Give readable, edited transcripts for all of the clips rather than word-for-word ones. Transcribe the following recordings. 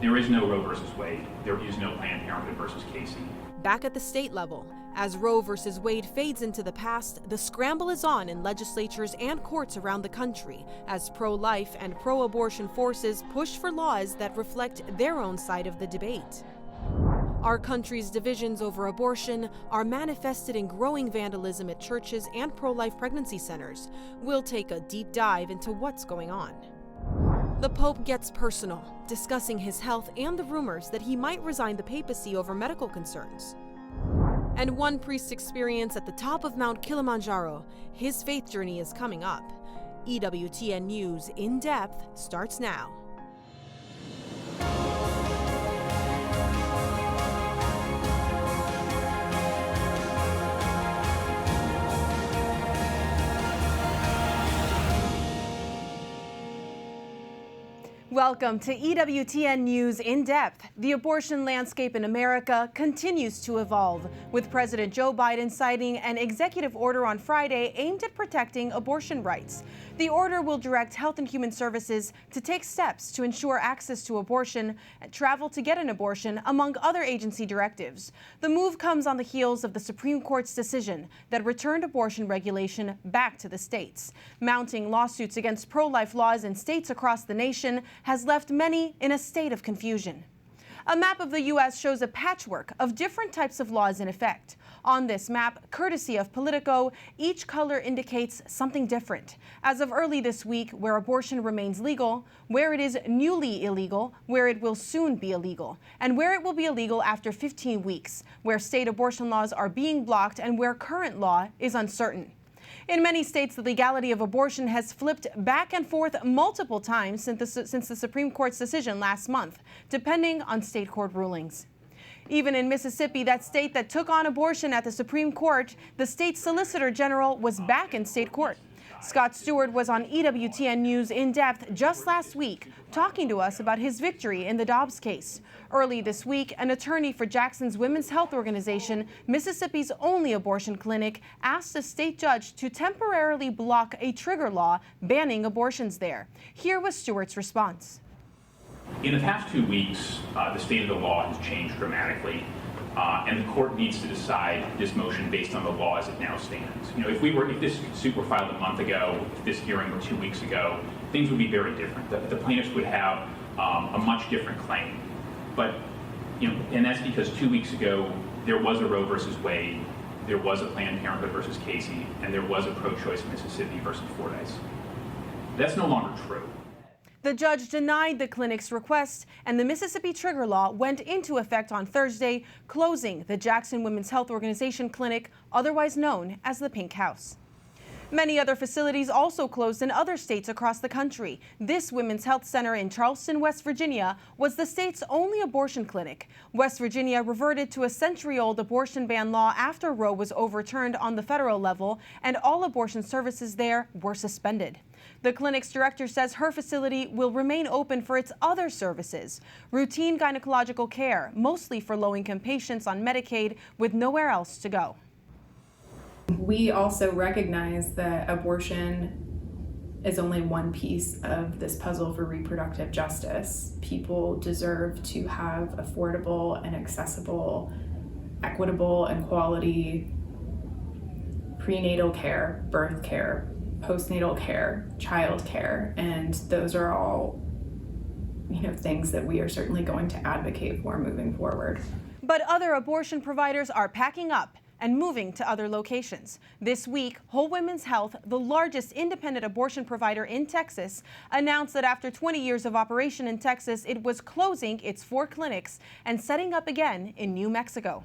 There is no Roe versus Wade. There is no Planned Parenthood versus Casey. Back at the state level, as Roe versus Wade fades into the past, the scramble is on in legislatures and courts around the country as pro-life and pro-abortion forces push for laws that reflect their own side of the debate. Our country's divisions over abortion are manifested in growing vandalism at churches and pro-life pregnancy centers. We'll take a deep dive into what's going on. The Pope gets personal, discussing his health and the rumors that he might resign the papacy over medical concerns. And one priest's experience at the top of Mount Kilimanjaro, his faith journey is coming up. EWTN News In Depth starts now. Welcome to EWTN News In Depth. The abortion landscape in America continues to evolve, with President Joe Biden signing an executive order on Friday aimed at protecting abortion rights. The order will direct Health and Human Services to take steps to ensure access to abortion and travel to get an abortion, among other agency directives. The move comes on the heels of the Supreme Court's decision that returned abortion regulation back to the states. Mounting lawsuits against pro-life laws in states across the nation has left many in a state of confusion. A map of the U.S. shows a patchwork of different types of laws in effect. On this map, courtesy of Politico, each color indicates something different. As of early this week, where abortion remains legal, where it is newly illegal, where it will soon be illegal, and where it will be illegal after 15 weeks, where state abortion laws are being blocked and where current law is uncertain. In many states, the legality of abortion has flipped back and forth multiple times since the Supreme Court's decision last month, depending on state court rulings. Even in Mississippi, that state that took on abortion at the Supreme Court, the state Solicitor General was back in state court. Scott Stewart was on EWTN News In Depth just last week, talking to us about his victory in the Dobbs case. Early this week, an attorney for Jackson's women's health organization, Mississippi's only abortion clinic, asked a state judge to temporarily block a trigger law banning abortions there. Here was Stewart's response. In the past 2 weeks, the state of the law has changed dramatically. And the court needs to decide this motion based on the law as it now stands. You know, if this suit were filed a month ago, if this hearing were 2 weeks ago, things would be very different. The plaintiffs would have a much different claim. But, you know, and that's because 2 weeks ago, there was a Roe versus Wade, there was a Planned Parenthood versus Casey, and there was a pro-choice Mississippi versus Fordyce. That's no longer true. The judge denied the clinic's request, and the Mississippi trigger law went into effect on Thursday, closing the Jackson Women's Health Organization clinic, otherwise known as the Pink House. Many other facilities also closed in other states across the country. This women's health center in Charleston, West Virginia, was the state's only abortion clinic. West Virginia reverted to a century-old abortion ban law after Roe was overturned on the federal level, and all abortion services there were suspended. The clinic's director says her facility will remain open for its other services, routine gynecological care, mostly for low-income patients on Medicaid with nowhere else to go. We also recognize that abortion is only one piece of this puzzle for reproductive justice. People deserve to have affordable and accessible, equitable and quality prenatal care, birth care, postnatal care, child care, and those are all, things that we are certainly going to advocate for moving forward. But other abortion providers are packing up and moving to other locations. This week, Whole Women's Health, the largest independent abortion provider in Texas, announced that after 20 years of operation in Texas, it was closing its 4 clinics and setting up again in New Mexico.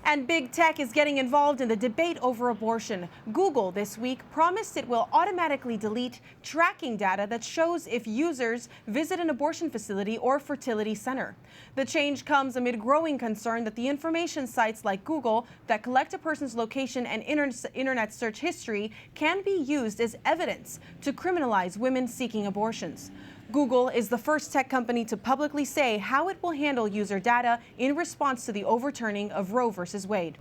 And big tech is getting involved in the debate over abortion. Google this week promised it will automatically delete tracking data that shows if users visit an abortion facility or fertility center. The change comes amid growing concern that the information sites like Google that collect a person's location and internet search history can be used as evidence to criminalize women seeking abortions. Google is the first tech company to publicly say how it will handle user data in response to the overturning of Roe versus Wade.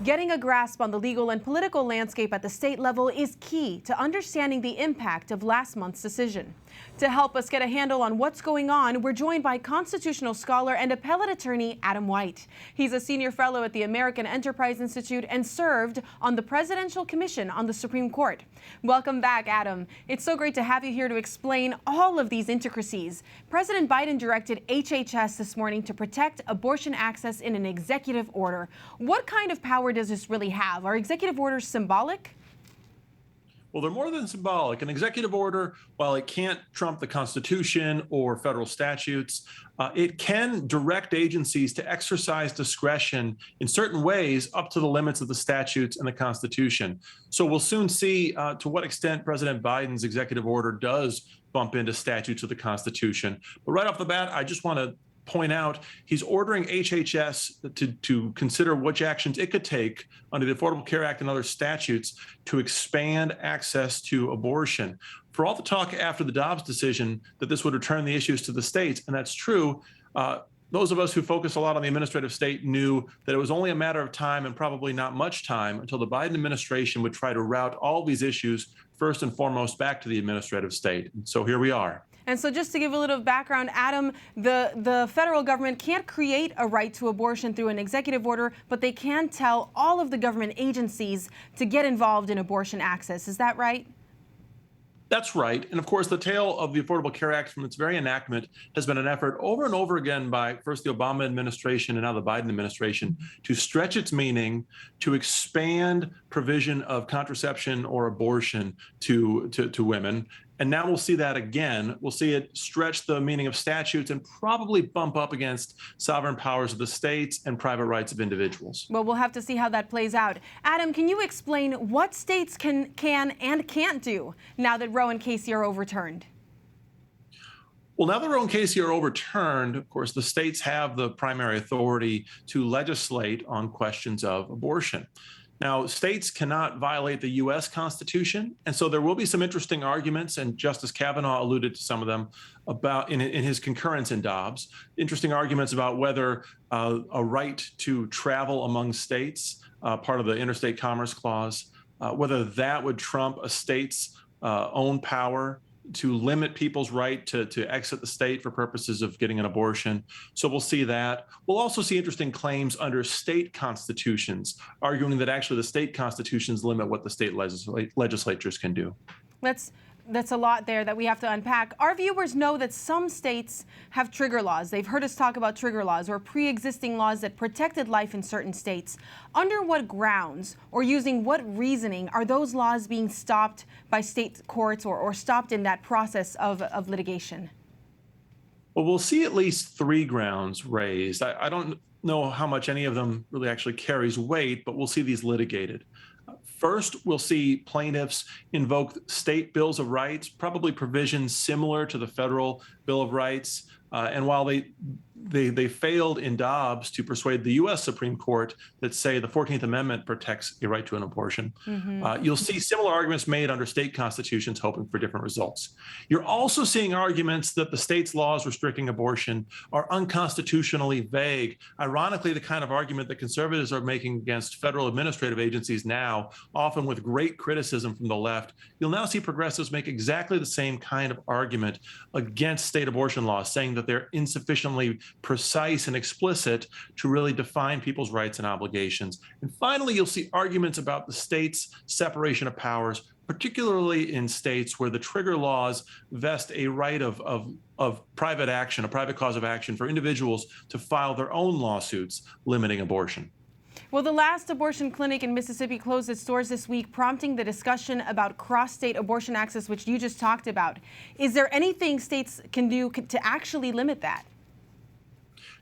Getting a grasp on the legal and political landscape at the state level is key to understanding the impact of last month's decision. To help us get a handle on what's going on, we're joined by constitutional scholar and appellate attorney Adam White. He's a senior fellow at the American Enterprise Institute and served on the Presidential Commission on the Supreme Court. Welcome back, Adam. It's so great to have you here to explain all of these intricacies. President Biden directed HHS this morning to protect abortion access in an executive order. What kind of power does this really have? Are executive orders symbolic? Well, they're more than symbolic. An executive order, while it can't trump the Constitution or federal statutes, it can direct agencies to exercise discretion in certain ways up to the limits of the statutes and the Constitution. So we'll soon see to what extent President Biden's executive order does bump into statutes of the Constitution. But right off the bat, I just want to point out he's ordering HHS to consider which actions it could take under the Affordable Care Act and other statutes to expand access to abortion. For all the talk after the Dobbs decision that this would return the issues to the states, and that's true, those of us who focus a lot on the administrative state knew that it was only a matter of time and probably not much time until the Biden administration would try to route all these issues first and foremost back to the administrative state. And so here we are. And so just to give a little background, Adam, the federal government can't create a right to abortion through an executive order, but they can tell all of the government agencies to get involved in abortion access. Is that right? That's right. And of course, the tale of the Affordable Care Act from its very enactment has been an effort over and over again by first the Obama administration and now the Biden administration to stretch its meaning, to expand provision of contraception or abortion to women. And now we'll see that again. We'll see it stretch the meaning of statutes and probably bump up against sovereign powers of the states and private rights of individuals. Well, we'll have to see how that plays out. Adam, can you explain what states can and can't do now that Roe and Casey are overturned? Well, now that Roe and Casey are overturned, of course, the states have the primary authority to legislate on questions of abortion. Now, states cannot violate the U.S. Constitution, and so there will be some interesting arguments, and Justice Kavanaugh alluded to some of them about in his concurrence in Dobbs, interesting arguments about whether a right to travel among states, part of the Interstate Commerce Clause, whether that would trump a state's own power to limit people's right to exit the state for purposes of getting an abortion. So we'll see that. We'll also see interesting claims under state constitutions, arguing that actually the state constitutions limit what the state legislatures can do. That's a lot there that we have to unpack. Our viewers know that some states have trigger laws. They've heard us talk about trigger laws or pre-existing laws that protected life in certain states. Under what grounds or using what reasoning are those laws being stopped by state courts or stopped in that process of litigation? Well, we'll see at least three grounds raised. I don't know how much any of them really actually carries weight, but we'll see these litigated. First, we'll see plaintiffs invoke state bills of rights, probably provisions similar to the federal Bill of Rights. And while they failed in Dobbs to persuade the U.S. Supreme Court that say the 14th Amendment protects a right to an abortion, you'll see similar arguments made under state constitutions hoping for different results. You're also seeing arguments that the state's laws restricting abortion are unconstitutionally vague. Ironically, the kind of argument that conservatives are making against federal administrative agencies now, often with great criticism from the left, you'll now see progressives make exactly the same kind of argument against state abortion laws, saying that they're insufficiently precise and explicit to really define people's rights and obligations. And finally, you'll see arguments about the state's separation of powers, particularly in states where the trigger laws vest a right of private action, a private cause of action for individuals to file their own lawsuits limiting abortion. Well, the last abortion clinic in Mississippi closed its doors this week, prompting the discussion about cross-state abortion access, which you just talked about. Is there anything states can do to actually limit that?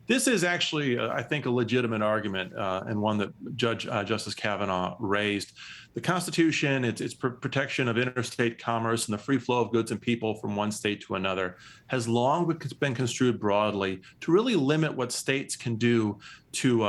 This is actually, I think, a legitimate argument and one that Justice Kavanaugh raised. The Constitution, its protection of interstate commerce and the free flow of goods and people from one state to another, has long been construed broadly to really limit what states can do to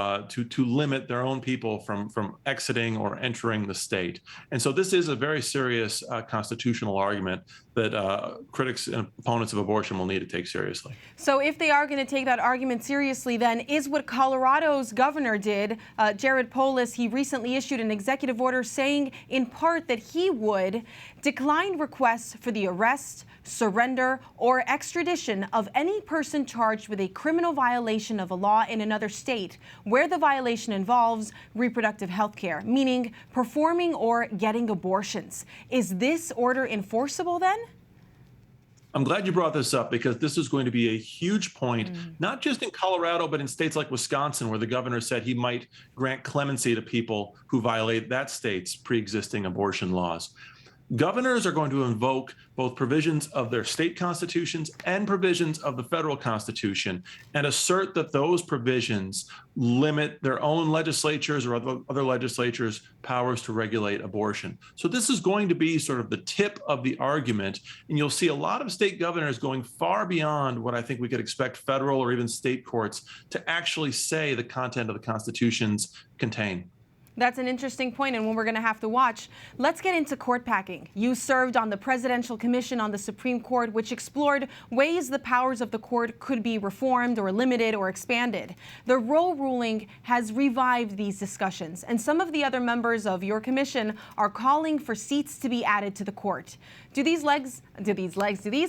limit their own people from exiting or entering the state. And so this is a very serious constitutional argument that critics and opponents of abortion will need to take seriously. So if they are going to take that argument seriously, then is what Colorado's governor did, Jared Polis, he recently issued an executive order saying saying in part that he would decline requests for the arrest, surrender, or extradition of any person charged with a criminal violation of a law in another state where the violation involves reproductive health care, meaning performing or getting abortions. Is this order enforceable then? I'm glad you brought this up because this is going to be a huge point, not just in Colorado, but in states like Wisconsin, where the governor said he might grant clemency to people who violate that state's pre-existing abortion laws. Governors are going to invoke both provisions of their state constitutions and provisions of the federal constitution and assert that those provisions limit their own legislatures or other legislatures' powers to regulate abortion. So this is going to be sort of the tip of the argument, and you'll see a lot of state governors going far beyond what I think we could expect federal or even state courts to actually say the content of the constitutions contain. That's an interesting point and one we're going to have to watch. Let's get into court packing. You served on the Presidential Commission on the Supreme Court, which explored ways the powers of the court could be reformed or limited or expanded. The Roe ruling has revived these discussions, and some of the other members of your commission are calling for seats to be added to the court. Do these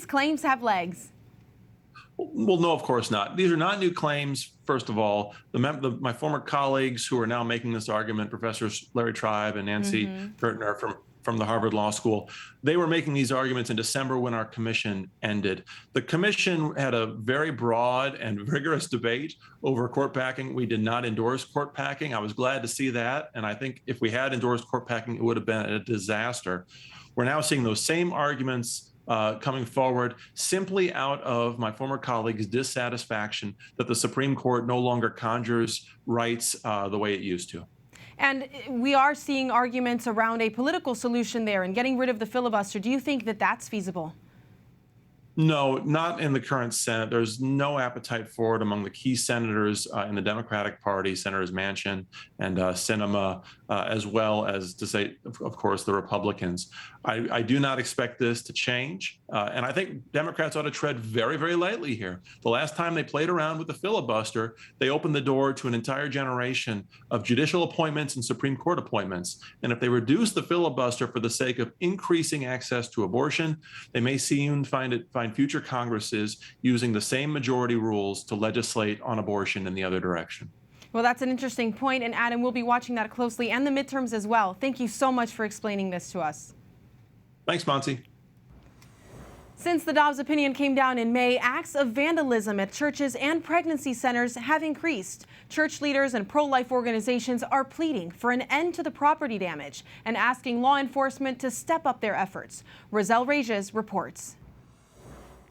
claims have legs? Well, no, of course not. These are not new claims. First of all, my former colleagues who are now making this argument, Professors Larry Tribe and Nancy Gertner from the Harvard Law School, they were making these arguments in December when our commission ended. The commission had a very broad and rigorous debate over court packing. We did not endorse court packing. I was glad to see that. And I think if we had endorsed court packing, it would have been a disaster. We're now seeing those same arguments coming forward simply out of my former colleagues' dissatisfaction that the Supreme Court no longer conjures rights the way it used to. And we are seeing arguments around a political solution there and getting rid of the filibuster. Do you think that that's feasible? No, not in the current Senate. There's no appetite for it among the key senators in the Democratic Party, Senators Manchin and Sinema, as well as, to say, of course, the Republicans. I do not expect this to change. And I think Democrats ought to tread very, very lightly here. The last time they played around with the filibuster, they opened the door to an entire generation of judicial appointments and Supreme Court appointments. And if they reduce the filibuster for the sake of increasing access to abortion, they may soon find future Congresses using the same majority rules to legislate on abortion in the other direction. Well, that's an interesting point, and Adam, we'll be watching that closely, and the midterms as well. Thank you so much for explaining this to us. Thanks, Montse. Since the Dobbs opinion came down in May, acts of vandalism at churches and pregnancy centers have increased. Church leaders and pro-life organizations are pleading for an end to the property damage and asking law enforcement to step up their efforts. Roselle Regis reports.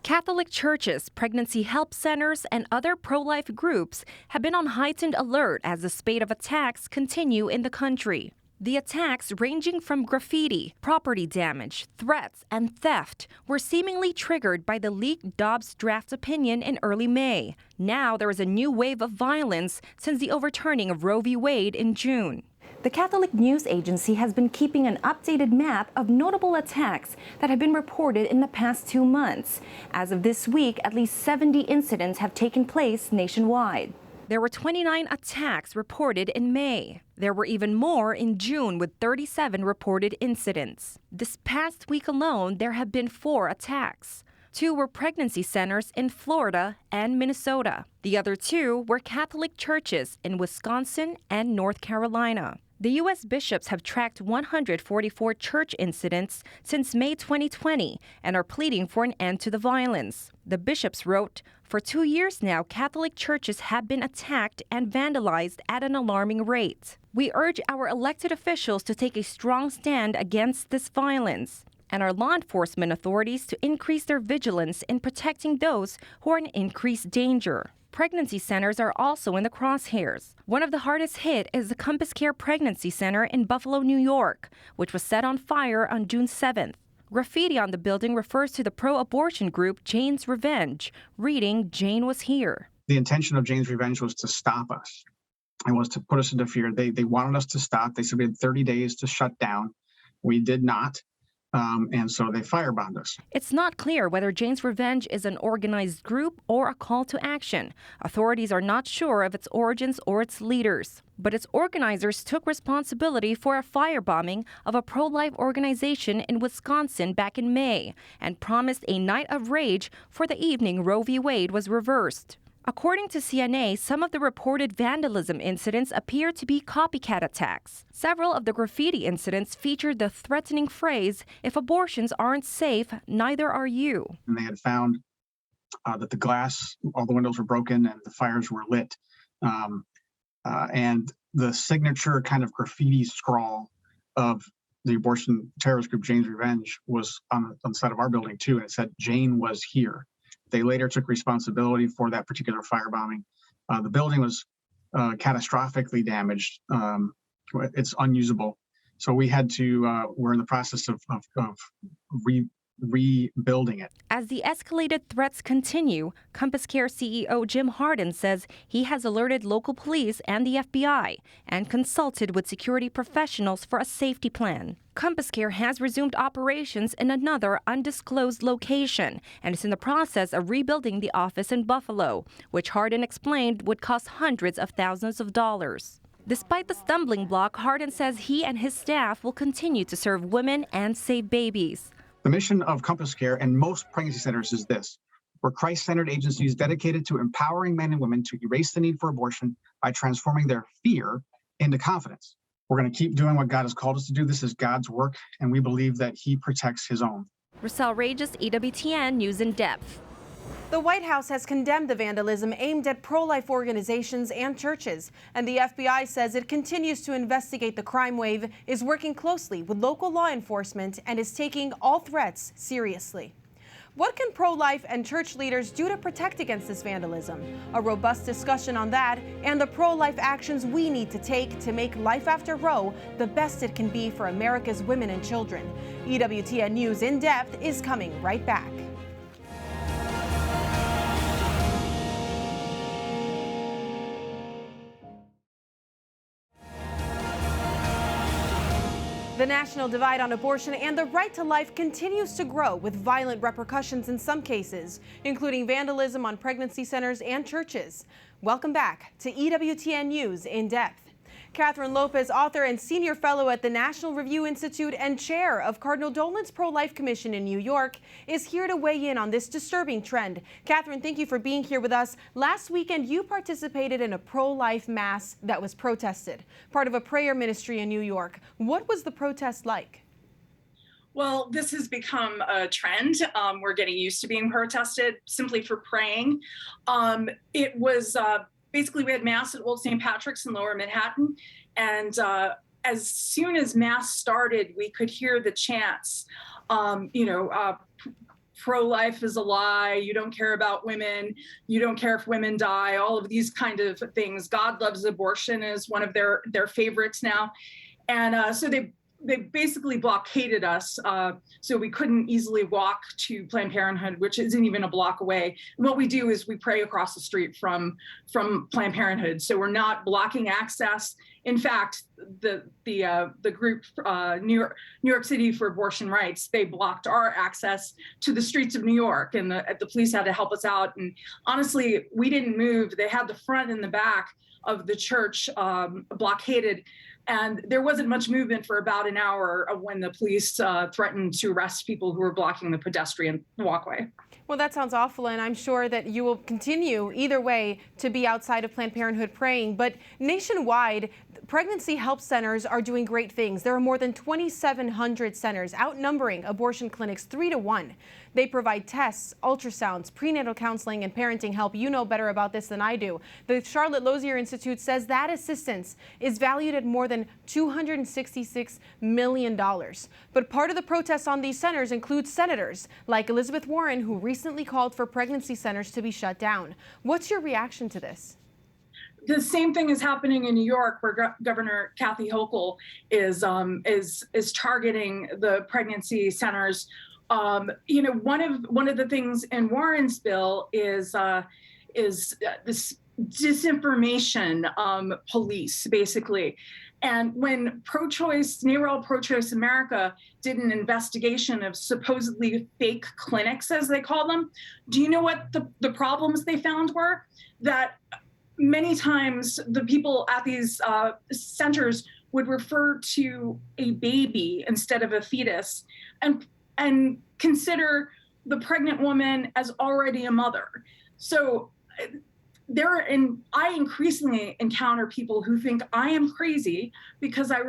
Catholic churches, pregnancy help centers, and other pro-life groups have been on heightened alert as the spate of attacks continue in the country. The attacks, ranging from graffiti, property damage, threats, and theft, were seemingly triggered by the leaked Dobbs draft opinion in early May. Now there is a new wave of violence since the overturning of Roe V Wade in June. The Catholic News Agency has been keeping an updated map of notable attacks that have been reported in the past 2 months. As of this week, at least 70 incidents have taken place nationwide. There were 29 attacks reported in May. There were even more in June, with 37 reported incidents. This past week alone, there have been 4 attacks. 2 were pregnancy centers in Florida and Minnesota. The other 2 were Catholic churches in Wisconsin and North Carolina. The U.S. bishops have tracked 144 church incidents since May 2020 and are pleading for an end to the violence. The bishops wrote, "For 2 years now, Catholic churches have been attacked and vandalized at an alarming rate. We urge our elected officials to take a strong stand against this violence, and our law enforcement authorities to increase their vigilance in protecting those who are in increased danger." Pregnancy centers are also in the crosshairs. One of the hardest hit is the Compass Care Pregnancy Center in Buffalo, New York, which was set on fire on June 7th. Graffiti on the building refers to the pro-abortion group Jane's Revenge, reading, "Jane was here." The intention of Jane's Revenge was to stop us. It was to put us into fear. They wanted us to stop. They said we had 30 days to shut down. We did not. And so they firebombed us. It's not clear whether Jane's Revenge is an organized group or a call to action. Authorities are not sure of its origins or its leaders. But its organizers took responsibility for a firebombing of a pro-life organization in Wisconsin back in May and promised a night of rage for the evening Roe V Wade was reversed. According to CNA, some of the reported vandalism incidents appear to be copycat attacks. Several of the graffiti incidents featured the threatening phrase, "If abortions aren't safe, neither are you." And they had found that the glass, all the windows were broken and the fires were lit. And the signature kind of graffiti scrawl of the abortion terrorist group Jane's Revenge was on the side of our building too, and it said Jane was here. They later took responsibility for that particular firebombing. The building was catastrophically damaged. It's unusable. So we had to, we're in the process of rebuilding it. As the escalated threats continue, Compass Care CEO Jim Harden says he has alerted local police and the FBI and consulted with security professionals for a safety plan. Compass Care has resumed operations in another undisclosed location and is in the process of rebuilding the office in Buffalo, which Harden explained would cost hundreds of thousands of dollars. Despite the stumbling block, Harden says he and his staff will continue to serve women and save babies. The mission of Compass Care and most pregnancy centers is this: we're Christ-centered agencies dedicated to empowering men and women to erase the need for abortion by transforming their fear into confidence. We're going to keep doing what God has called us to do. This is God's work, and we believe that He protects His own. Rochelle Regis, EWTN News in Depth. The White House has condemned the vandalism aimed at pro-life organizations and churches, and the FBI says it continues to investigate the crime wave, is working closely with local law enforcement, and is taking all threats seriously. What can pro-life and church leaders do to protect against this vandalism? A robust discussion on that and the pro-life actions we need to take to make life after Roe the best it can be for America's women and children. EWTN News In Depth is coming right back. The national divide on abortion and the right to life continues to grow, with violent repercussions in some cases, including vandalism on pregnancy centers and churches. Welcome back to EWTN News In Depth. Catherine Lopez, author and senior fellow at the National Review Institute and chair of Cardinal Dolan's Pro-Life Commission in New York, is here to weigh in on this disturbing trend. Catherine, thank you for being here with us. Last weekend, you participated in a pro-life mass that was protested, part of a prayer ministry in New York. What was the protest like? Well, this has become a trend. We're getting used to being protested simply for praying. It was basically, we had Mass at Old St. Patrick's in Lower Manhattan, and as soon as Mass started, we could hear the chants, pro-life is a lie, you don't care about women, you don't care if women die, all of these kind of things. God loves abortion is one of their favorites now. And so they basically blockaded us, so we couldn't easily walk to Planned Parenthood, which isn't even a block away. And what we do is we pray across the street from Planned Parenthood, so we're not blocking access. In fact, the group New York City for Abortion Rights, they blocked our access to the streets of New York, and the police had to help us out. And honestly, we didn't move. They had the front and the back of the church blockaded. And there wasn't much movement for about an hour when the police threatened to arrest people who were blocking the pedestrian walkway. Well, that sounds awful, and I'm sure that you will continue either way to be outside of Planned Parenthood praying. But nationwide, pregnancy help centers are doing great things. There are more than 2,700 centers, outnumbering abortion clinics 3 to 1. They provide tests, ultrasounds, prenatal counseling, and parenting help. You know better about this than I do. The Charlotte Lozier Institute says that assistance is valued at more than $266 million. But part of the protests on these centers includes senators like Elizabeth Warren, who recently called for pregnancy centers to be shut down. What's your reaction to this? The same thing is happening in New York, where Governor Kathy Hochul is targeting the pregnancy centers. One of the things in Warren's bill is this disinformation police, basically. And when NARAL Pro-Choice America did an investigation of supposedly fake clinics, as they call them, do you know what the problems they found were? That many times the people at these centers would refer to a baby instead of a fetus, and consider the pregnant woman as already a mother. So I increasingly encounter people who think I am crazy because I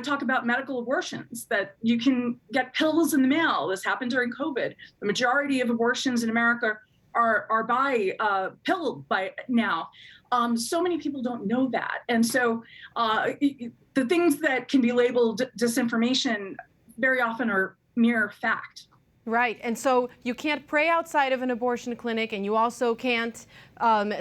talk about medical abortions, that you can get pills in the mail. This happened during COVID. The majority of abortions in America are by pill by now. So many people don't know that. And so the things that can be labeled disinformation very often are mere fact. Right. And so you can't pray outside of an abortion clinic, and you also can't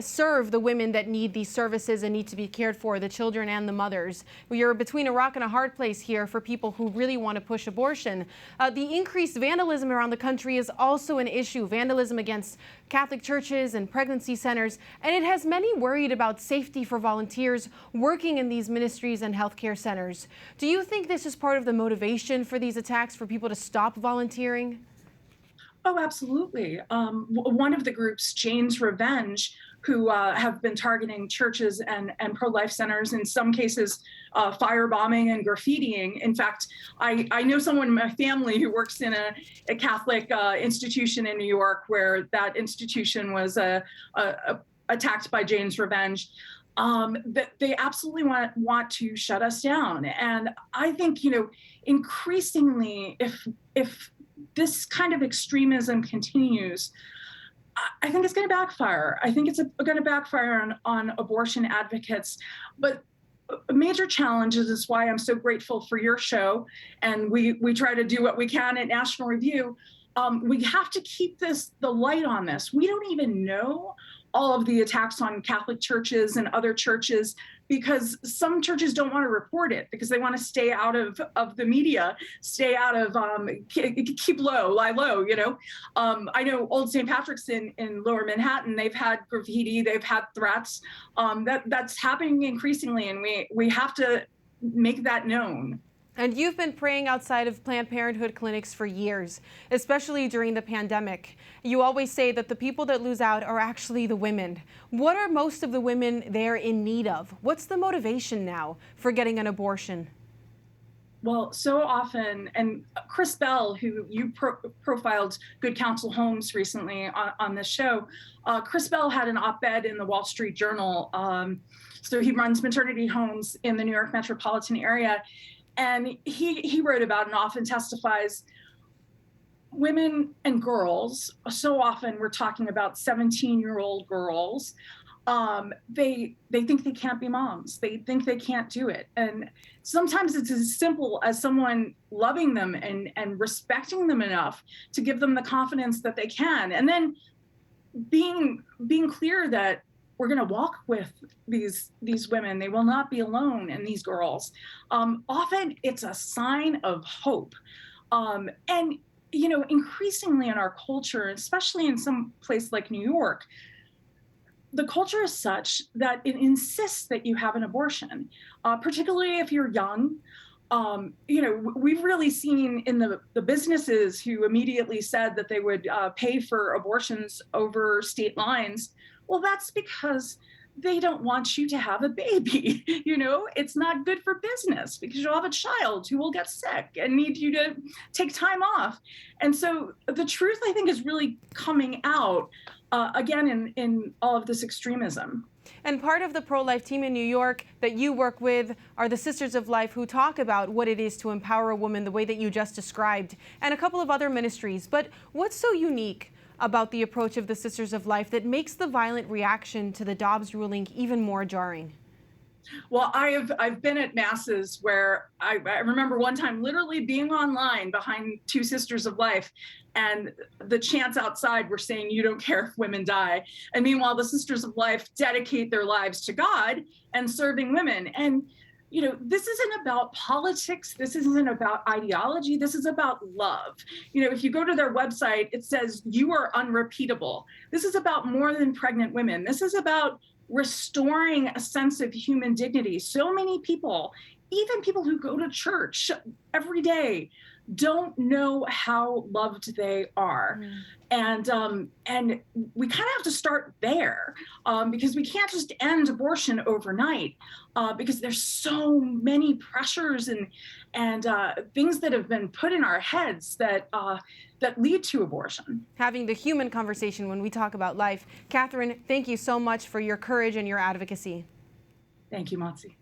serve the women that need these services and need to be cared for, the children and the mothers. You're between a rock and a hard place here for people who really want to push abortion. The increased vandalism around the country is also an issue, vandalism against Catholic churches and pregnancy centers, and it has many worried about safety for volunteers working in these ministries and healthcare centers. Do you think this is part of the motivation for these attacks, for people to stop volunteering? Oh, absolutely. One of the groups, Jane's Revenge, who have been targeting churches and pro-life centers, in some cases firebombing and graffitiing. In fact, I know someone in my family who works in a Catholic institution in New York, where that institution was attacked by Jane's Revenge. That they absolutely want to shut us down. And I think, increasingly, if this kind of extremism continues, I think it's going to backfire. I think it's going to backfire on abortion advocates. But a major challenge is why I'm so grateful for your show, and we try to do what we can at National Review. We have to keep the light on this. We don't even know all of the attacks on Catholic churches and other churches, because some churches don't want to report it because they want to stay out of the media, stay out of, lie low, I know Old St. Patrick's in Lower Manhattan, they've had graffiti, they've had threats. That's happening increasingly, and we have to make that known. And you've been praying outside of Planned Parenthood clinics for years, especially during the pandemic. You always say that the people that lose out are actually the women. What are most of the women there in need of? What's the motivation now for getting an abortion? Well, so often, and Chris Bell, who you profiled Good Counsel Homes recently on this show, Chris Bell had an op-ed in the Wall Street Journal. So he runs maternity homes in the New York metropolitan area. And he wrote about and often testifies, women and girls, so often we're talking about 17-year-old girls, they think they can't be moms. They think they can't do it. And sometimes it's as simple as someone loving them and respecting them enough to give them the confidence that they can. And then being clear that we're going to walk with these women. They will not be alone, and these girls. Often it's a sign of hope. And, increasingly in our culture, especially in some place like New York, the culture is such that it insists that you have an abortion, particularly if you're young. We've really seen in the businesses who immediately said that they would pay for abortions over state lines. Well, that's because they don't want you to have a baby. It's not good for business because you'll have a child who will get sick and need you to take time off. And so the truth, I think, is really coming out again in all of this extremism. And part of the pro-life team in New York that you work with are the Sisters of Life, who talk about what it is to empower a woman the way that you just described, and a couple of other ministries. But what's so unique about the approach of the Sisters of Life that makes the violent reaction to the Dobbs ruling even more jarring? Well, I've been at masses where I remember one time literally being online behind two Sisters of Life, and the chants outside were saying, "You don't care if women die." And meanwhile, the Sisters of Life dedicate their lives to God and serving women. And this isn't about politics. This isn't about ideology. This is about love. If you go to their website, it says, "You are unrepeatable." This is about more than pregnant women. This is about restoring a sense of human dignity. So many people, even people who go to church every day, don't know how loved they are. And we kind of have to start there because we can't just end abortion overnight because there's so many pressures and things that have been put in our heads that lead to abortion. Having the human conversation when we talk about life. Catherine, thank you so much for your courage and your advocacy. Thank you, Montse.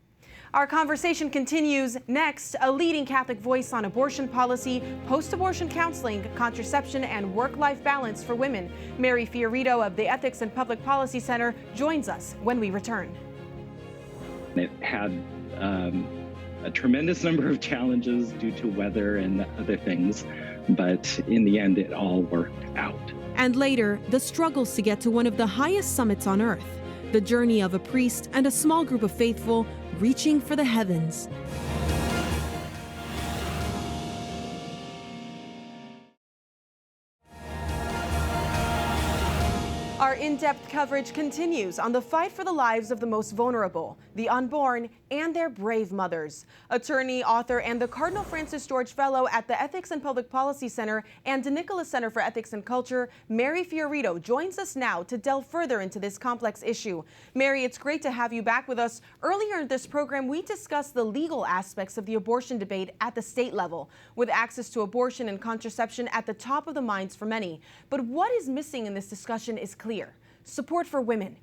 Our conversation continues next. A leading Catholic voice on abortion policy, post-abortion counseling, contraception, and work-life balance for women. Mary Fiorito of the Ethics and Public Policy Center joins us when we return. It had a tremendous number of challenges due to weather and other things, but in the end, it all worked out. And later, the struggles to get to one of the highest summits on earth. The journey of a priest and a small group of faithful reaching for the heavens. Our in-depth coverage continues on the fight for the lives of the most vulnerable, the unborn, and their brave mothers. Attorney, author, and the Cardinal Francis George Fellow at the Ethics and Public Policy Center and the Nicholas Center for Ethics and Culture, Mary Fiorito, joins us now to delve further into this complex issue. Mary, it's great to have you back with us. Earlier in this program, we discussed the legal aspects of the abortion debate at the state level, with access to abortion and contraception at the top of the minds for many. But what is missing in this discussion is clear. Support for women.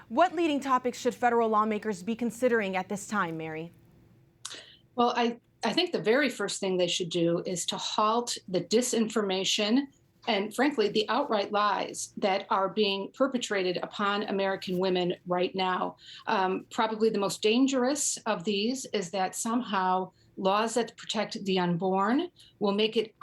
What leading topics should federal lawmakers be considering at this time, Mary? Well, I think the very first thing they should do is to halt the disinformation and, frankly, the outright lies that are being perpetrated upon American women right now. Probably the most dangerous of these is that somehow laws that protect the unborn will make it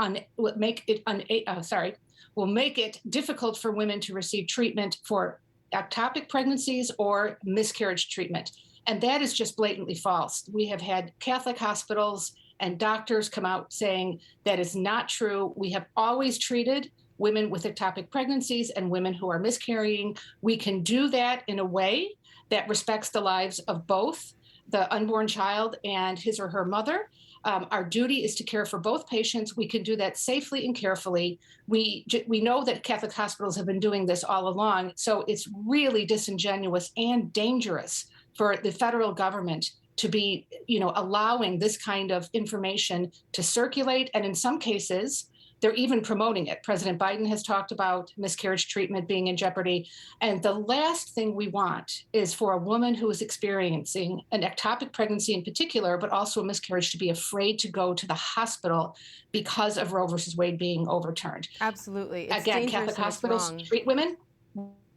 difficult for women to receive treatment for ectopic pregnancies or miscarriage treatment. And that is just blatantly false. We have had Catholic hospitals and doctors come out saying that is not true. We have always treated women with ectopic pregnancies and women who are miscarrying. We can do that in a way that respects the lives of both the unborn child and his or her mother. Our duty is to care for both patients. We can do that safely and carefully. We know that Catholic hospitals have been doing this all along, so it's really disingenuous and dangerous for the federal government to be, allowing this kind of information to circulate, and in some cases, they're even promoting it. President Biden has talked about miscarriage treatment being in jeopardy. And the last thing we want is for a woman who is experiencing an ectopic pregnancy in particular, but also a miscarriage, to be afraid to go to the hospital because of Roe versus Wade being overturned. Absolutely. It's Again, Catholic hospitals treat women.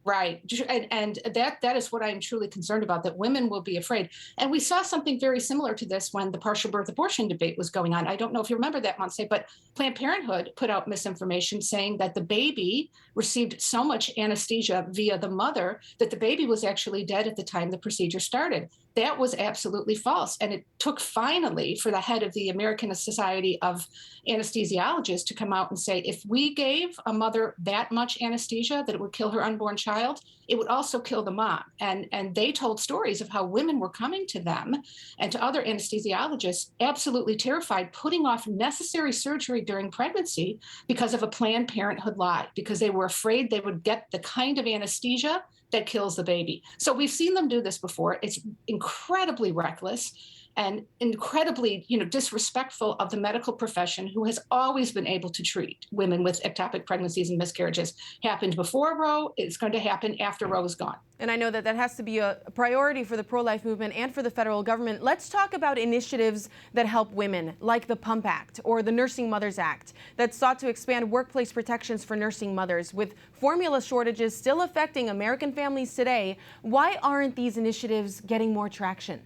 Right. And that is what I'm truly concerned about, that women will be afraid. And we saw something very similar to this when the partial birth abortion debate was going on. I don't know if you remember that, Montse, but Planned Parenthood put out misinformation saying that the baby received so much anesthesia via the mother that the baby was actually dead at the time the procedure started. That was absolutely false. And it took finally for the head of the American Society of Anesthesiologists to come out and say, if we gave a mother that much anesthesia that it would kill her unborn child, it would also kill the mom. And they told stories of how women were coming to them and to other anesthesiologists absolutely terrified, putting off necessary surgery during pregnancy because of a Planned Parenthood lie, because they were afraid they would get the kind of anesthesia that kills the baby. So we've seen them do this before. It's incredibly reckless and incredibly, disrespectful of the medical profession, who has always been able to treat women with ectopic pregnancies and miscarriages. Happened before Roe, it's going to happen after Roe is gone. And I know that has to be a priority for the pro-life movement and for the federal government. Let's talk about initiatives that help women, like the PUMP Act or the Nursing Mothers Act, that sought to expand workplace protections for nursing mothers. With formula shortages still affecting American families today, why aren't these initiatives getting more traction?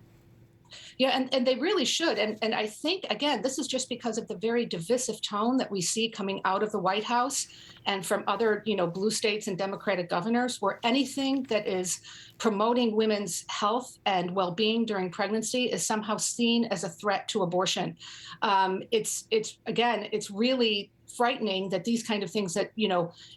Yeah, and they really should. And I think, again, this is just because of the very divisive tone that we see coming out of the White House and from other, blue states and Democratic governors, where anything that is promoting women's health and well-being during pregnancy is somehow seen as a threat to abortion. It's really frightening that these kind of things that,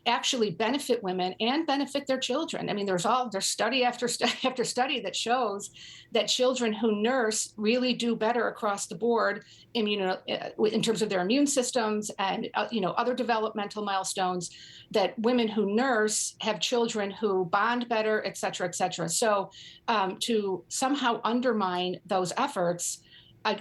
actually benefit women and benefit their children. I mean, there's study after study after study that shows that children who nurse really do better across the board in terms of their immune systems and, other developmental milestones, that women who nurse have children who bond better, et cetera, et cetera. So to somehow undermine those efforts,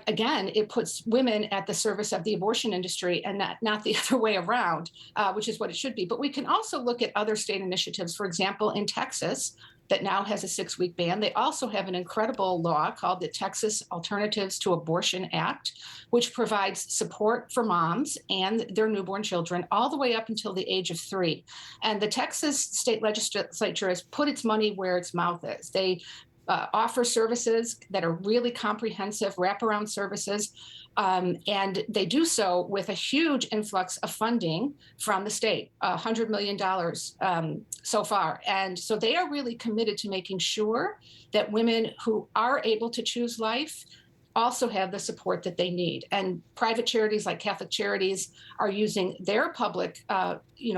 again, it puts women at the service of the abortion industry and not the other way around, which is what it should be. But we can also look at other state initiatives. For example, in Texas, that now has a 6-week ban, they also have an incredible law called the Texas Alternatives to Abortion Act, which provides support for moms and their newborn children all the way up until the age of 3. And the Texas state legislature has put its money where its mouth is. They offer services that are really comprehensive wraparound services. And they do so with a huge influx of funding from the state, $100 million so far. And so they are really committed to making sure that women who are able to choose life also have the support that they need. And private charities like Catholic Charities are using their public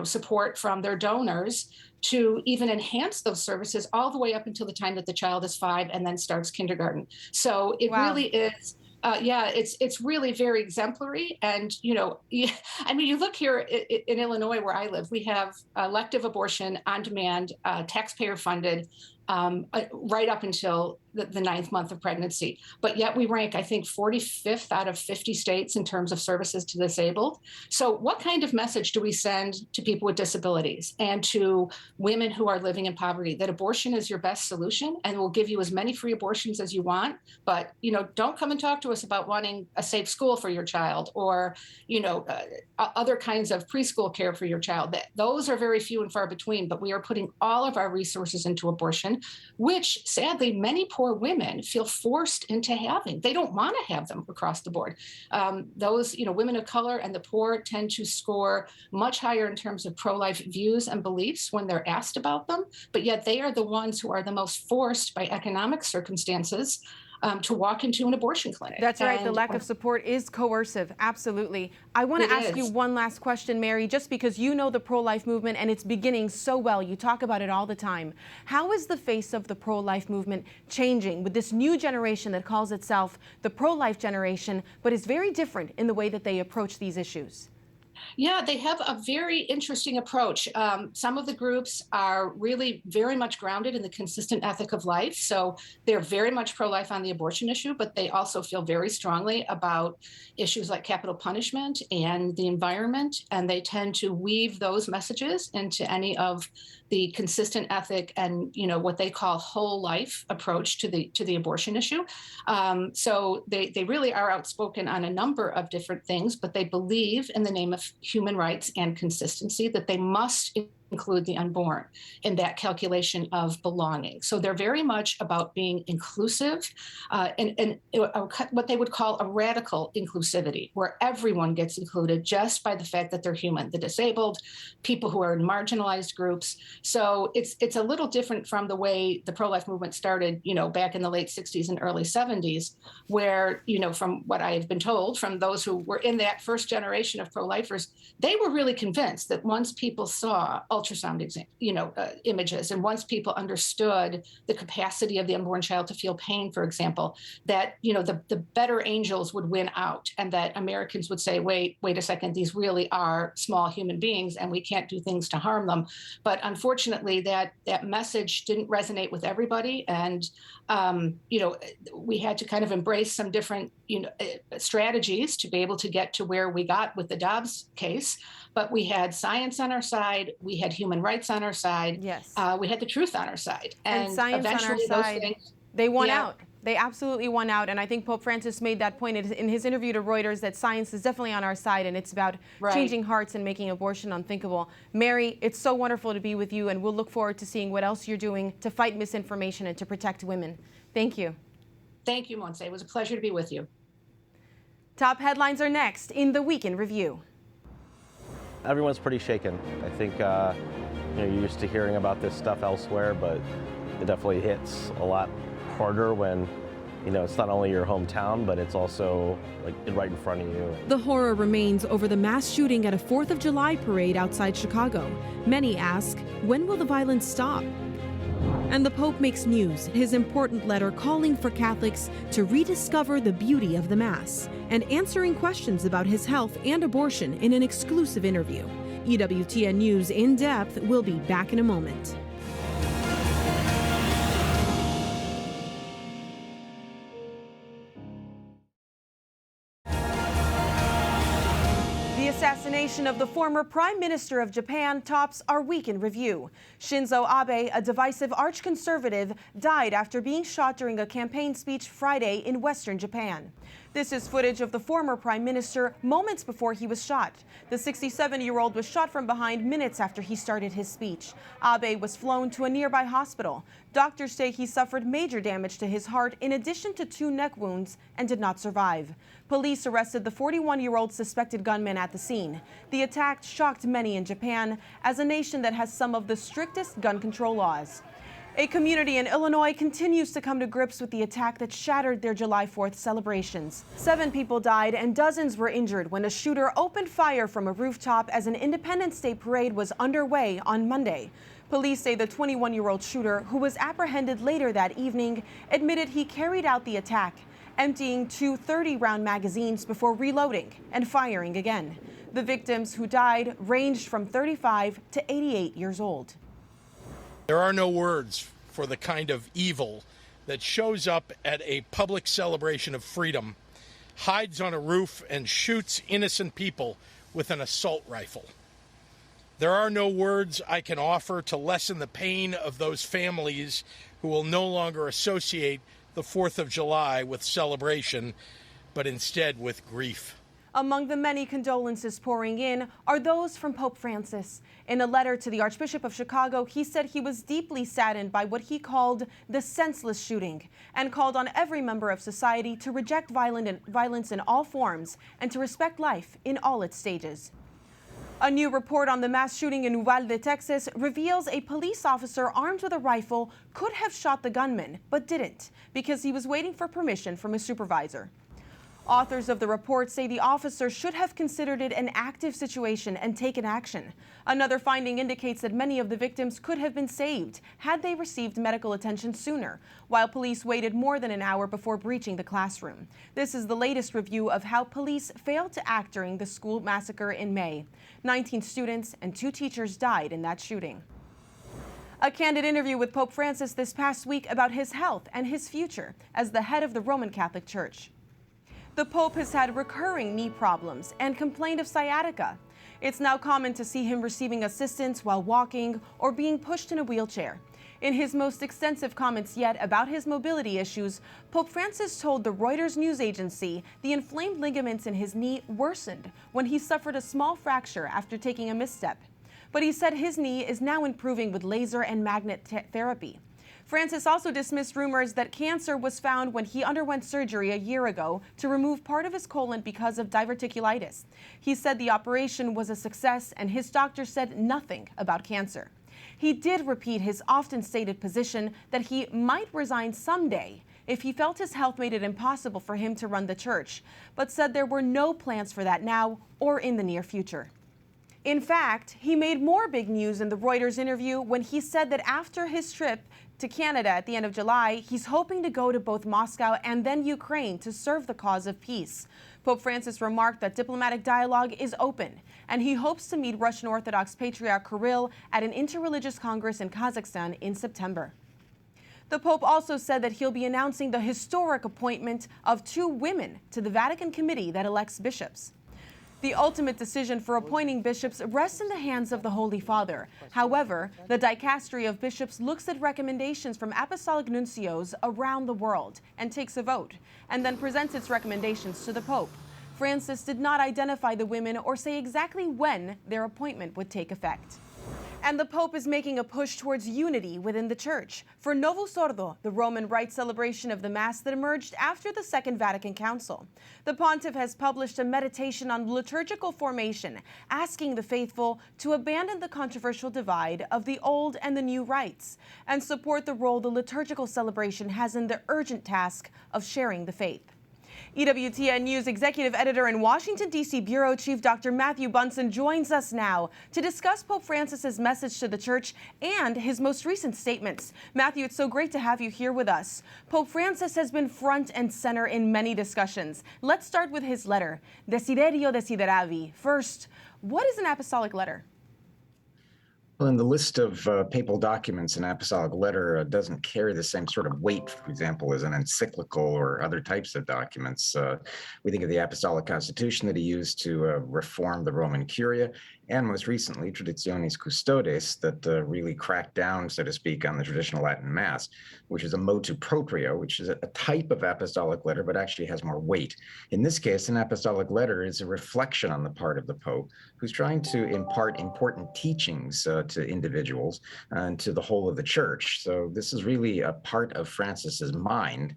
support from their donors to even enhance those services all the way up until the time that the child is 5 and then starts kindergarten. So it really is, it's really very exemplary. And, I mean, you look here in Illinois where I live, we have elective abortion on demand, taxpayer funded, right up until the 9th month of pregnancy. But yet we rank, I think, 45th out of 50 states in terms of services to disabled. So what kind of message do we send to people with disabilities and to women who are living in poverty, that abortion is your best solution and will give you as many free abortions as you want, but, don't come and talk to us about wanting a safe school for your child or, other kinds of preschool care for your child. Those are very few and far between, but we are putting all of our resources into abortion, which sadly many poor women feel forced into having. They don't want to have them across the board. Those, women of color and the poor tend to score much higher in terms of pro-life views and beliefs when they're asked about them, but yet they are the ones who are the most forced by economic circumstances to walk into an abortion clinic. That's right. The lack of support is coercive. Absolutely. I want to ask you one last question, Mary, just because you know the pro-life movement and it's beginning so well. You talk about it all the time. How is the face of the pro-life movement changing with this new generation that calls itself the pro-life generation, but is very different in the way that they approach these issues? Yeah, they have a very interesting approach. Some of the groups are really very much grounded in the consistent ethic of life. So they're very much pro-life on the abortion issue, but they also feel very strongly about issues like capital punishment and the environment. And they tend to weave those messages into any of the consistent ethic and, what they call whole life approach to the abortion issue. So they really are outspoken on a number of different things, but they believe in the name of human rights and consistency that they must include the unborn in that calculation of belonging. So they're very much about being inclusive and what they would call a radical inclusivity, where everyone gets included just by the fact that they're human, the disabled, people who are in marginalized groups. So it's a little different from the way the pro-life movement started, back in the late 60s and early 70s, where, from what I've been told from those who were in that first generation of pro-lifers, they were really convinced that once people saw ultrasound images, and once people understood the capacity of the unborn child to feel pain, for example, that the better angels would win out, and that Americans would say, wait a second, these really are small human beings, and we can't do things to harm them. But unfortunately, that message didn't resonate with everybody, and we had to kind of embrace some different strategies to be able to get to where we got with the Dobbs case. But we had science on our side, we had human rights on our side, yes, we had the truth on our side, and science eventually on our side, things, they won out. They absolutely won out, and I think Pope Francis made that point in his interview to Reuters, that science is definitely on our side, and it's about changing hearts and making abortion unthinkable. Mary, it's so wonderful to be with you, and we'll look forward to seeing what else you're doing to fight misinformation and to protect women. Thank you. Thank you, Montse. It was a pleasure to be with you. Top headlines are next in the Week in Review. Everyone's pretty shaken. I think you're used to hearing about this stuff elsewhere, but it definitely hits a lot harder when it's not only your hometown, but it's also like right in front of you. The horror remains over the mass shooting at a 4th of July parade outside Chicago. Many ask, when will the violence stop? And the Pope makes news, his important letter calling for Catholics to rediscover the beauty of the Mass and answering questions about his health and abortion in an exclusive interview. EWTN News In Depth will be back in a moment. The assassination of the former Prime Minister of Japan tops our week in review. Shinzo Abe, a divisive arch-conservative, died after being shot during a campaign speech Friday in western Japan. This is footage of the former Prime Minister moments before he was shot. The 67-year-old was shot from behind minutes after he started his speech. Abe was flown to a nearby hospital. Doctors say he suffered major damage to his heart in addition to 2 neck wounds and did not survive. Police arrested the 41-year-old suspected gunman at the scene. The attack shocked many in Japan, as a nation that has some of the strictest gun control laws. A community in Illinois continues to come to grips with the attack that shattered their July 4th celebrations. 7 people died and dozens were injured when a shooter opened fire from a rooftop as an Independence Day parade was underway on Monday. Police say the 21-year-old shooter, who was apprehended later that evening, admitted he carried out the attack, emptying 2 30-round magazines before reloading and firing again. The victims who died ranged from 35 to 88 years old. There are no words for the kind of evil that shows up at a public celebration of freedom, hides on a roof, and shoots innocent people with an assault rifle. There are no words I can offer to lessen the pain of those families who will no longer associate the 4th of July with celebration, but instead with grief. Among the many condolences pouring in are those from Pope Francis. In a letter to the Archbishop of Chicago, he said he was deeply saddened by what he called the senseless shooting and called on every member of society to reject violence in all forms and to respect life in all its stages. A new report on the mass shooting in Uvalde, Texas, reveals a police officer armed with a rifle could have shot the gunman, but didn't because he was waiting for permission from his supervisor. Authors of the report say the officer should have considered it an active situation and taken action. Another finding indicates that many of the victims could have been saved had they received medical attention sooner, while police waited more than an hour before breaching the classroom. This is the latest review of how police failed to act during the school massacre in May. 19 students and 2 teachers died in that shooting. A candid interview with Pope Francis this past week about his health and his future as the head of the Roman Catholic Church. The Pope has had recurring knee problems and complained of sciatica. It's now common to see him receiving assistance while walking or being pushed in a wheelchair. In his most extensive comments yet about his mobility issues, Pope Francis told the Reuters news agency the inflamed ligaments in his knee worsened when he suffered a small fracture after taking a misstep. But he said his knee is now improving with laser and magnet therapy. Francis also dismissed rumors that cancer was found when he underwent surgery a year ago to remove part of his colon because of diverticulitis. He said the operation was a success and his doctor said nothing about cancer. He did repeat his often stated position that he might resign someday if he felt his health made it impossible for him to run the church, but said there were no plans for that now or in the near future. In fact, he made more big news in the Reuters interview when he said that after his trip to Canada at the end of July, he's hoping to go to both Moscow and then Ukraine to serve the cause of peace. Pope Francis remarked that diplomatic dialogue is open, and he hopes to meet Russian Orthodox Patriarch Kirill at an interreligious congress in Kazakhstan in September. The Pope also said that he'll be announcing the historic appointment of 2 women to the Vatican committee that elects bishops. The ultimate decision for appointing bishops rests in the hands of the Holy Father. However, the dicastery of bishops looks at recommendations from apostolic nuncios around the world and takes a vote, and then presents its recommendations to the Pope. Francis did not identify the women or say exactly when their appointment would take effect. And the Pope is making a push towards unity within the Church. For Novo Sordo, the Roman Rite celebration of the Mass that emerged after the Second Vatican Council, the Pontiff has published a meditation on liturgical formation, asking the faithful to abandon the controversial divide of the old and the new rites and support the role the liturgical celebration has in the urgent task of sharing the faith. EWTN News Executive Editor and Washington, D.C. Bureau Chief Dr. Matthew Bunson joins us now to discuss Pope Francis's message to the Church and his most recent statements. Matthew, it's so great to have you here with us. Pope Francis has been front and center in many discussions. Let's start with his letter, Desiderio Desideravi. First, what is an apostolic letter? Well, in the list of papal documents, an apostolic letter doesn't carry the same sort of weight, for example, as an encyclical or other types of documents. We think of the apostolic constitution that he used to reform the Roman Curia, and most recently, Traditionis Custodes, that really cracked down, so to speak, on the traditional Latin Mass, which is a motu proprio, which is a type of apostolic letter, but actually has more weight. In this case, an apostolic letter is a reflection on the part of the Pope, who's trying to impart important teachings to individuals and to the whole of the Church. So this is really a part of Francis's mind.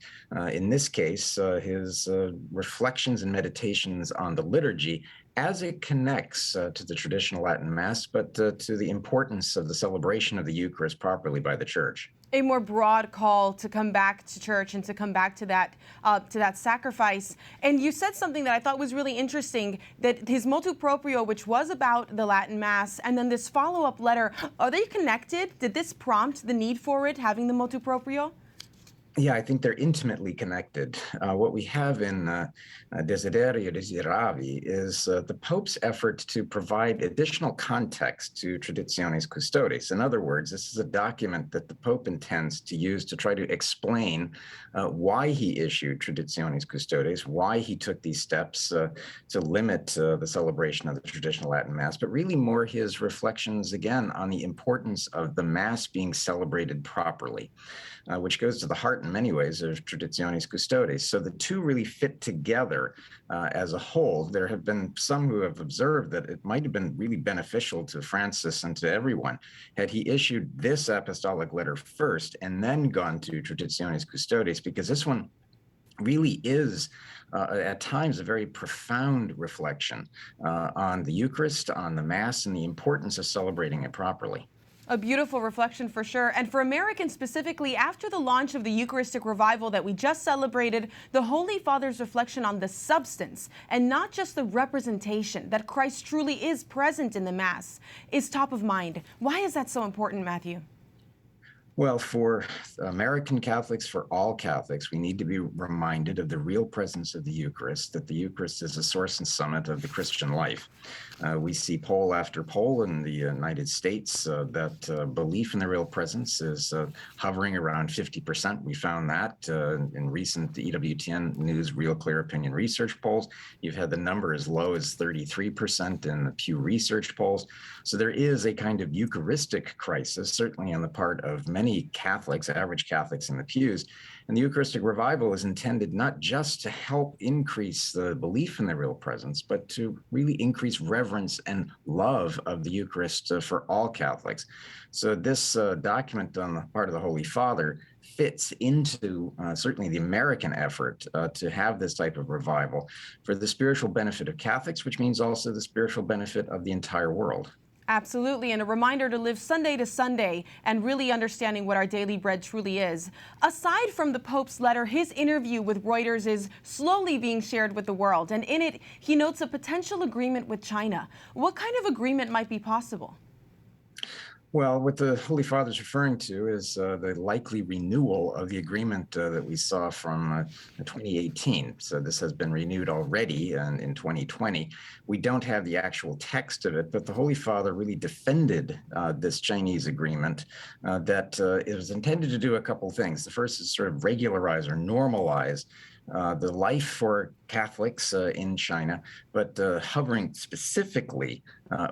In this case, his reflections and meditations on the liturgy as it connects to the traditional Latin Mass, but to the importance of the celebration of the Eucharist properly by the Church. A more broad call to come back to church and to come back to that sacrifice. And you said something that I thought was really interesting, that his motu proprio, which was about the Latin Mass, and then this follow-up letter, are they connected? Did this prompt the need for it, having the motu proprio? Yeah, I think they're intimately connected. What we have in Desiderio Desideravi is the Pope's effort to provide additional context to Traditionis Custodes. In other words, this is a document that the Pope intends to use to try to explain why he issued Traditionis Custodes, why he took these steps to limit the celebration of the traditional Latin Mass, but really more his reflections, again, on the importance of the Mass being celebrated properly, which goes to the heart in many ways of Traditionis Custodes. So the two really fit together as a whole. There have been some who have observed that it might have been really beneficial to Francis and to everyone had he issued this apostolic letter first and then gone to Traditionis Custodes, because this one really is at times a very profound reflection on the Eucharist, on the Mass, and the importance of celebrating it properly. A beautiful reflection for sure. And for Americans specifically, after the launch of the Eucharistic revival that we just celebrated, the Holy Father's reflection on the substance and not just the representation that Christ truly is present in the Mass is top of mind. Why is that so important, Matthew? Well, for American Catholics, for all Catholics, we need to be reminded of the real presence of the Eucharist, that the Eucharist is the source and summit of the Christian life. We see poll after poll in the United States that belief in the real presence is hovering around 50%. We found that in recent EWTN News Real Clear Opinion research polls. You've had the number as low as 33% in the Pew Research polls. So there is a kind of Eucharistic crisis, certainly on the part of many Catholics, average Catholics in the pews. And the Eucharistic revival is intended not just to help increase the belief in the real presence, but to really increase reverence and love of the Eucharist for all Catholics. So this document on the part of the Holy Father fits into certainly the American effort to have this type of revival for the spiritual benefit of Catholics, which means also the spiritual benefit of the entire world. Absolutely, and a reminder to live Sunday to Sunday and really understanding what our daily bread truly is. Aside from the Pope's letter, his interview with Reuters is slowly being shared with the world, and in it, he notes a potential agreement with China. What kind of agreement might be possible? Well, what the Holy Father is referring to is the likely renewal of the agreement that we saw from 2018. So this has been renewed already in 2020. We don't have the actual text of it, but the Holy Father really defended this Chinese agreement that it was intended to do a couple things. The first is sort of regularize or normalize the life for Catholics in China, but hovering specifically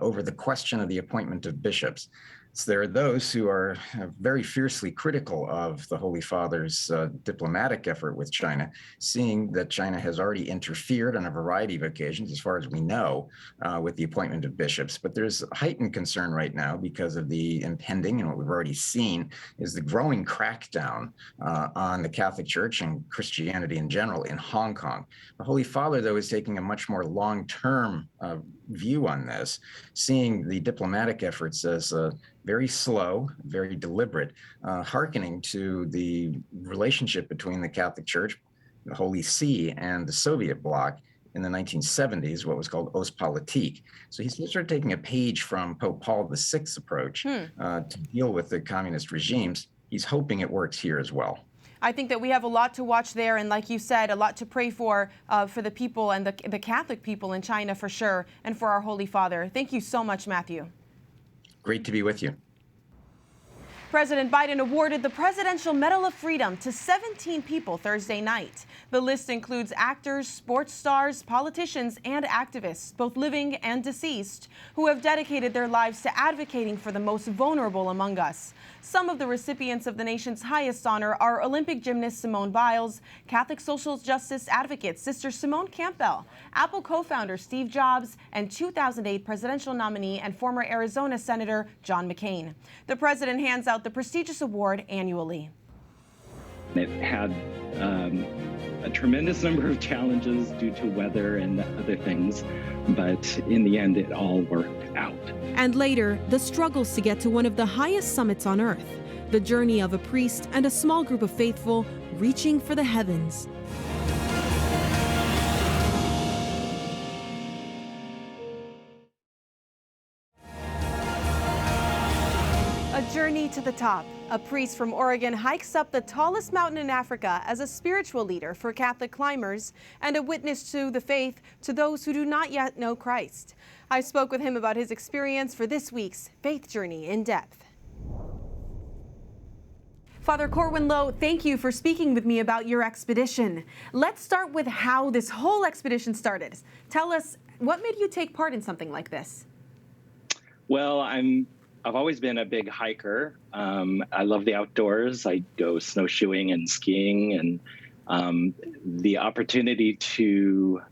over the question of the appointment of bishops. So there are those who are very fiercely critical of the Holy Father's diplomatic effort with China, seeing that China has already interfered on a variety of occasions, as far as we know, with the appointment of bishops. But there's heightened concern right now because of the impending, and what we've already seen is the growing crackdown on the Catholic Church and Christianity in general in Hong Kong. The Holy Father, though, is taking a much more long-term view on this, seeing the diplomatic efforts as very slow, very deliberate, hearkening to the relationship between the Catholic Church, the Holy See, and the Soviet bloc in the 1970s, what was called Ostpolitik. So he's sort of taking a page from Pope Paul VI's approach to deal with the communist regimes. He's hoping it works here as well. I think that we have a lot to watch there, and like you said, a lot to pray for the people and the Catholic people in China for sure, and for our Holy Father. Thank you so much, Matthew. Great to be with you. President Biden awarded the Presidential Medal of Freedom to 17 people Thursday night. The list includes actors, sports stars, politicians, and activists, both living and deceased, who have dedicated their lives to advocating for the most vulnerable among us. Some of the recipients of the nation's highest honor are Olympic gymnast Simone Biles, Catholic social justice advocate Sister Simone Campbell, Apple co-founder Steve Jobs, and 2008 presidential nominee and former Arizona Senator John McCain. The president hands out the prestigious award annually. It had a tremendous number of challenges due to weather and other things, but in the end, it all worked out. And later, the struggles to get to one of the highest summits on earth, the journey of a priest and a small group of faithful reaching for the heavens. A journey to the top. A priest from Oregon hikes up the tallest mountain in Africa as a spiritual leader for Catholic climbers and a witness to the faith to those who do not yet know Christ. I spoke with him about his experience for this week's Faith Journey in Depth. Father Corwin Lowe, thank you for speaking with me about your expedition. Let's start with how this whole expedition started. Tell us, what made you take part in something like this? Well, I've always been a big hiker. I love the outdoors. I go snowshoeing and skiing, and the opportunity to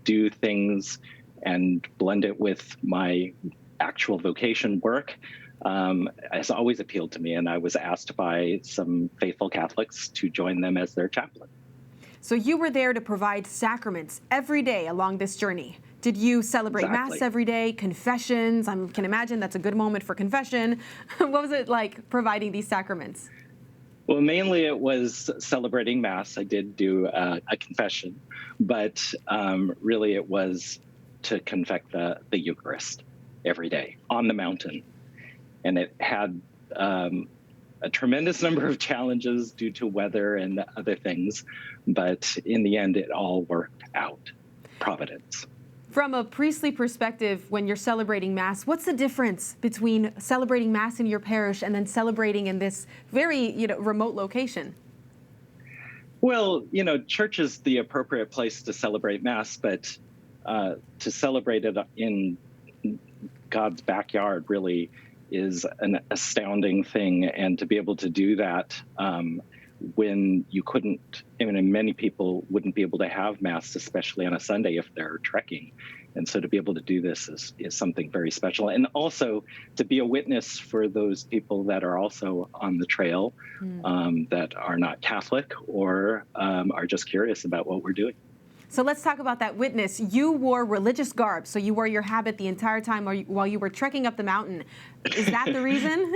do things and blend it with my actual vocation work has always appealed to me. And I was asked by some faithful Catholics to join them as their chaplain. So you were there to provide sacraments every day along this journey. Did you celebrate Mass every day, confessions? I can imagine that's a good moment for confession. What was it like providing these sacraments? Well, mainly it was celebrating Mass. I did do a confession, but really it was to confect the Eucharist every day on the mountain. And it had a tremendous number of challenges due to weather and other things, but in the end, it all worked out. Providence. From a priestly perspective, when you're celebrating Mass, what's the difference between celebrating Mass in your parish and then celebrating in this very, remote location? Well, church is the appropriate place to celebrate Mass, but to celebrate it in God's backyard really is an astounding thing. And to be able to do that when you couldn't, many people wouldn't be able to have Mass, especially on a Sunday if they're trekking. And so to be able to do this is something very special. And also to be a witness for those people that are also on the trail, that are not Catholic or are just curious about what we're doing. So let's talk about that witness. You wore religious garb, so you wore your habit the entire time while you were trekking up the mountain. Is that the reason?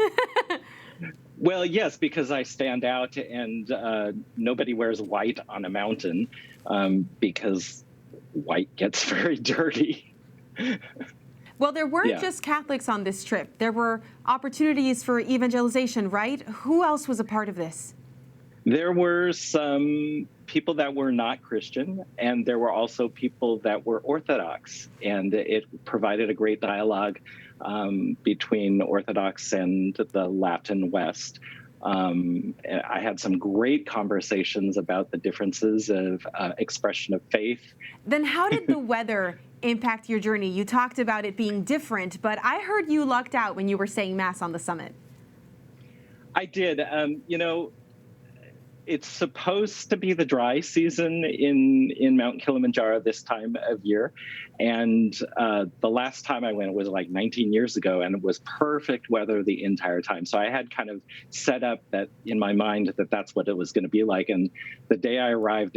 Well, yes, because I stand out, and nobody wears white on a mountain because white gets very dirty. Well, there weren't just Catholics on this trip. There were opportunities for evangelization, right? Who else was a part of this? There were some people that were not Christian, and there were also people that were Orthodox, and it provided a great dialogue between Orthodox and the Latin West. I had some great conversations about the differences of expression of faith. Then how did the weather impact your journey? You talked about it being different, but I heard you lucked out when you were saying Mass on the summit. I did. It's supposed to be the dry season in Mount Kilimanjaro this time of year. And the last time I went was like 19 years ago, and it was perfect weather the entire time. So I had kind of set up that in my mind that that's what it was going to be like. And the day I arrived,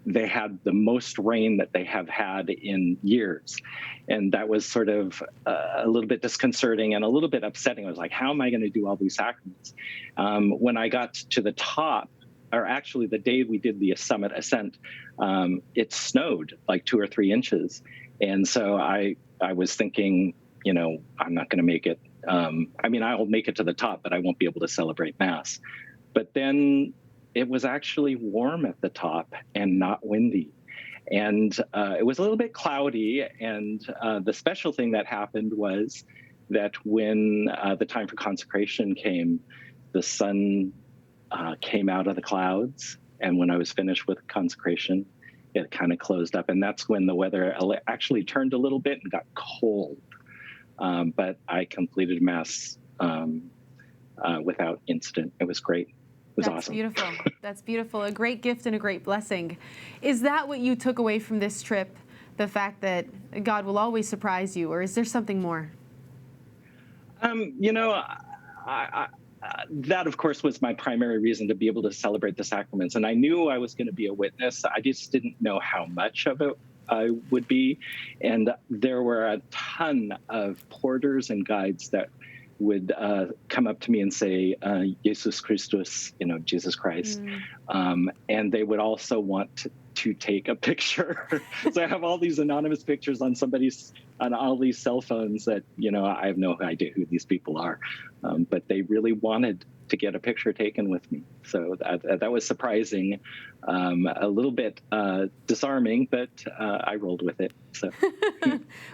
they had the most rain that they have had in years. And that was sort of a little bit disconcerting and a little bit upsetting. I was like, how am I going to do all these sacraments? When I got to the top, or actually the day we did the summit ascent, it snowed like 2 or 3 inches. And so I was thinking, I'm not going to make it. I'll make it to the top, but I won't be able to celebrate Mass. But then it was actually warm at the top and not windy. And it was a little bit cloudy. And the special thing that happened was that when the time for consecration came, the sun came out of the clouds. And when I was finished with consecration, it kind of closed up. And that's when the weather actually turned a little bit and got cold. But I completed Mass without incident. It was great. That's awesome. Beautiful. That's beautiful. A great gift and a great blessing. Is that what you took away from this trip? The fact that God will always surprise you, or is there something more? That, of course, was my primary reason to be able to celebrate the sacraments. And I knew I was going to be a witness. I just didn't know how much of it I would be. And there were a ton of porters and guides that would come up to me and say, Jesus Christus, Jesus Christ. And they would also want to take a picture. So I have all these anonymous pictures on all these cell phones that, I have no idea who these people are. But they really wanted to get a picture taken with me. So that was surprising, a little bit disarming, but I rolled with it. So.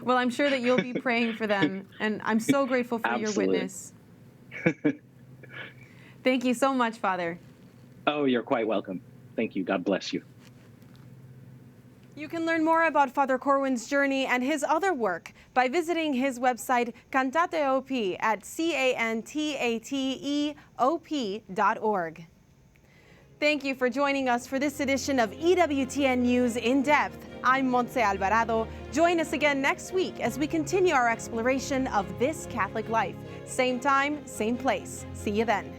Well, I'm sure that you'll be praying for them, and I'm so grateful for your witness. Thank you so much, Father. Oh, you're quite welcome. Thank you. God bless you. You can learn more about Father Corwin's journey and his other work by visiting his website, cantateop, at cantateop.org. Thank you for joining us for this edition of EWTN News In Depth. I'm Montse Alvarado. Join us again next week as we continue our exploration of this Catholic life. Same time, same place. See you then.